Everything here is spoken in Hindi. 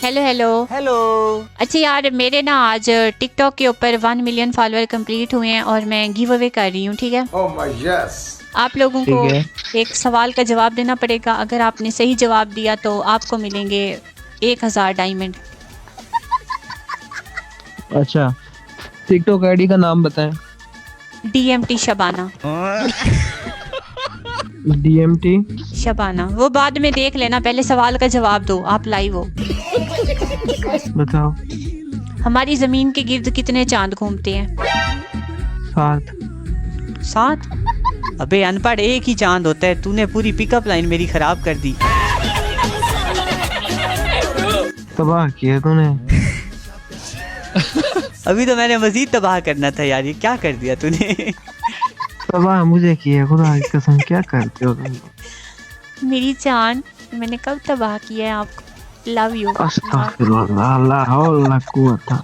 Hello hello hello. अच्छा यार, मेरे ना आज टिकटॉक के ऊपर 1 मिलियन फॉलोअर कंप्लीट हुए हैं और मैं गिव अवे कर रही हूँ, ठीक है। Oh my yes. आप लोगों ठीक को है। एक सवाल का जवाब देना पड़ेगा। अगर आपने सही जवाब दिया तो आपको मिलेंगे 1000 डायमंड। अच्छा, टिकटॉक आईडी का नाम बताएं। DMT शबाना। DMT। शबाना, वो बाद में देख लेना, पहले सवाल का जवाब दो। आप लाइव हो। बताओ। हमारी जमीन के गिर्द कितने चांद घूमते हैं? 7। 7? अबे अनपढ़, एक ही चांद होता है। तूने पूरी पिकअप लाइन मेरी खराब कर दी। तबाह किया तूने। अभी तो मैंने मजीद तबाह करना था यार, ये क्या कर दिया तूने। तबाह मुझे किया, खुदा की कसम क्या करते हो तुम। मेरी जान, मैंने कब तबाह किया है आपको। Love you. अस्तगफिरुल्लाह, ला हौला कुव्वता।